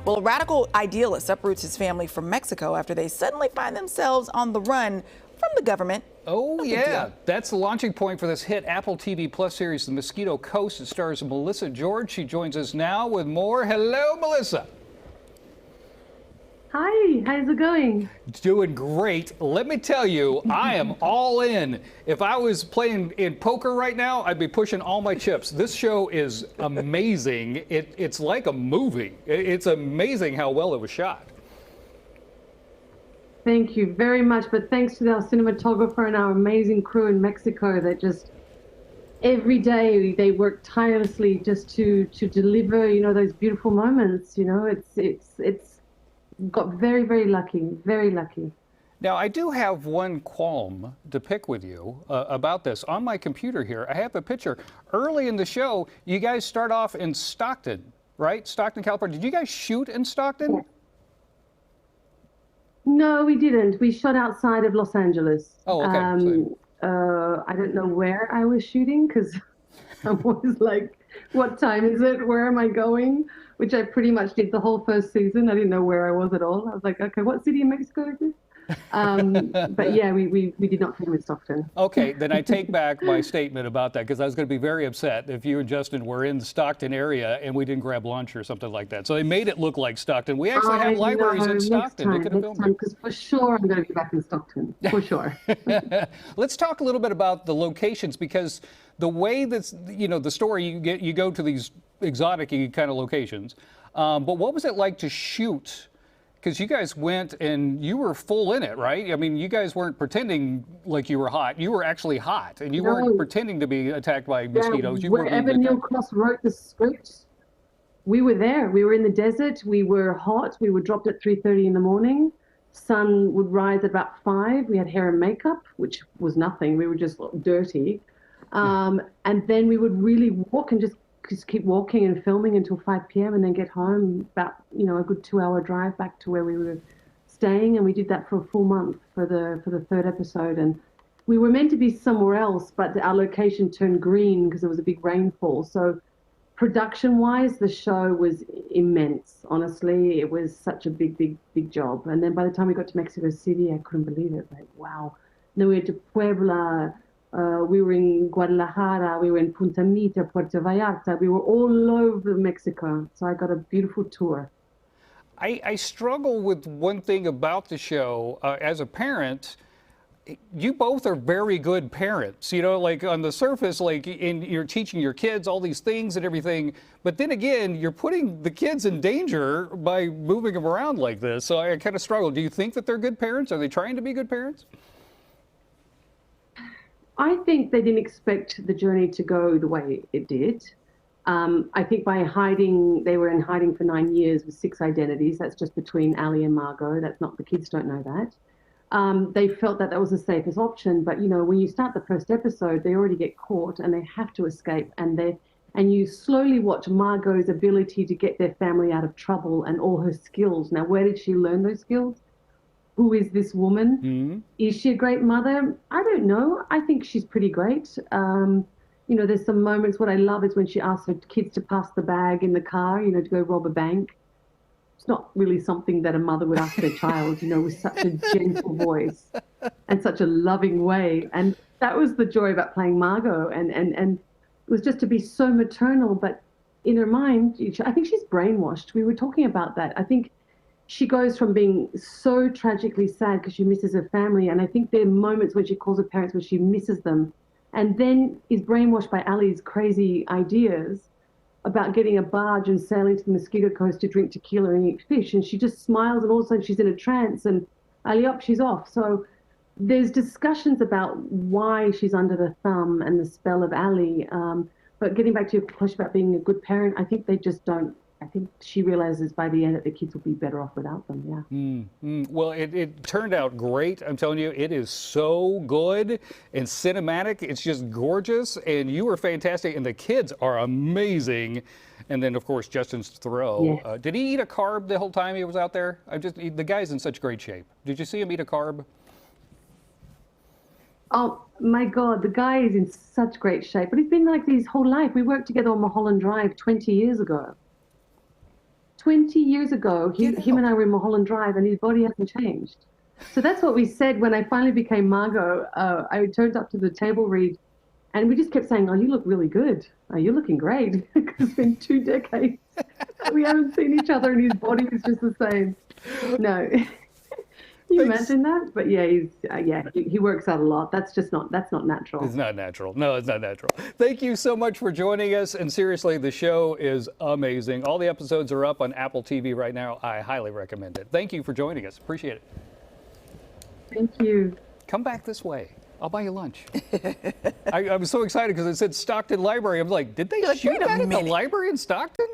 Well, a radical idealist uproots his family from Mexico after they suddenly find themselves on the run from the government. Oh, No big yeah. deal. That's the launching point for this hit Apple TV Plus series, The Mosquito Coast. It stars Melissa George. She joins us now with more. Hello, Melissa. Hi, how's it going? Doing great. Let me tell you, I am all in. If I was playing in poker right now, I'd be pushing all my chips. This show is amazing. It's like a movie. It's amazing how well it was shot. Thank you very much, but thanks to our cinematographer and our amazing crew in Mexico that just every day they work tirelessly just to deliver, those beautiful moments. It's got very, very lucky, very lucky. Now, I do have one qualm to pick with you about this. On my computer here, I have a picture. Early in the show, you guys start off in Stockton, right? Stockton, California. Did you guys shoot in Stockton? Yeah. No, we didn't. We shot outside of Los Angeles. Oh, okay. I don't know where I was shooting because I'm always like, what time is it? Where am I going? Which I pretty much did the whole first season. I didn't know where I was at all. I was like, okay, what city in Mexico is this? But yeah, we did not film in Stockton. Okay, then I take back my statement about that because I was going to be very upset if you and Justin were in the Stockton area and we didn't grab lunch or something like that. So they made it look like Stockton. We actually have libraries in Stockton. They could have filmed it. Because for sure I'm going to be back in Stockton, for sure. Let's talk a little bit about the locations because the way that's, the story, you go to these exotic kind of locations. But what was it like to shoot? Because you guys went and you were full in it, right? I mean, you guys weren't pretending like you were hot. You were actually hot, and you weren't pretending to be attacked by mosquitoes. Yeah, wherever Neil Cross wrote the script, we were there. We were in the desert. We were hot. We were dropped at 3:30 in the morning. Sun would rise at about 5. We had hair and makeup, which was nothing. We were just dirty. And then we would really walk and just keep walking and filming until 5 p.m. and then get home about, a good 2-hour drive back to where we were staying. And we did that for a full month for the third episode. And we were meant to be somewhere else, but our location turned green because there was a big rainfall. So production-wise, the show was immense. Honestly, it was such a big, big, big job. And then by the time we got to Mexico City, I couldn't believe it. Like, wow. And then we went to Puebla. We were in Guadalajara, we were in Punta Mita, Puerto Vallarta. We were all over Mexico. So I got a beautiful tour. I struggle with one thing about the show. As a parent, you both are very good parents. Like on the surface, you're teaching your kids all these things and everything. But then again, you're putting the kids in danger by moving them around like this. So I kind of struggle. Do you think that they're good parents? Are they trying to be good parents? I think they didn't expect the journey to go the way it did. I think by hiding, they were in hiding for 9 years with 6 identities. That's just between Ali and Margot. That's not, the kids don't know that. They felt that was the safest option. But, when you start the first episode, they already get caught and they have to escape. And you slowly watch Margot's ability to get their family out of trouble and all her skills. Now, where did she learn those skills? Who is this woman? Mm-hmm. Is she a great mother? I don't know. I think she's pretty great. There's some moments, what I love is when she asks her kids to pass the bag in the car, to go rob a bank. It's not really something that a mother would ask their child, with such a gentle voice and such a loving way. And that was the joy about playing Margot. And it was just to be so maternal, but in her mind, I think she's brainwashed. We were talking about that. I think she goes from being so tragically sad because she misses her family. And I think there are moments when she calls her parents where she misses them and then is brainwashed by Ali's crazy ideas about getting a barge and sailing to the Mosquito Coast to drink tequila and eat fish. And she just smiles and all of a sudden she's in a trance and Ali up, she's off. So there's discussions about why she's under the thumb and the spell of Ali. But getting back to your question about being a good parent, I think they just don't. I think she realizes by the end that the kids will be better off without them, yeah. Well, it turned out great. I'm telling you, it is so good and cinematic. It's just gorgeous, and you were fantastic, and the kids are amazing. And then, of course, Justin's throw. Yes. Did he eat a carb the whole time he was out there? The guy's in such great shape. Did you see him eat a carb? Oh, my God, the guy is in such great shape. But he's been like this his whole life. We worked together on Mulholland Drive 20 years ago. 20 years ago, Get him out. and I were in Mulholland Drive, and his body hasn't changed. So that's what we said when I finally became Margot. I turned up to the table read, and we just kept saying, "Oh, you look really good. Oh, you're looking great." Because it's been 2 decades that we haven't seen each other, and his body is just the same. No. Can you Thanks. imagine that? But yeah, he works out a lot. That's not natural. It's not natural. No, it's not natural. Thank you so much for joining us. And seriously, the show is amazing. All the episodes are up on Apple TV right now. I highly recommend it. Thank you for joining us. Appreciate it. Thank you. Come back this way. I'll buy you lunch. I was so excited because it said Stockton Library. I was like, did they You're like, shoot wait a that at the minute. library in Stockton?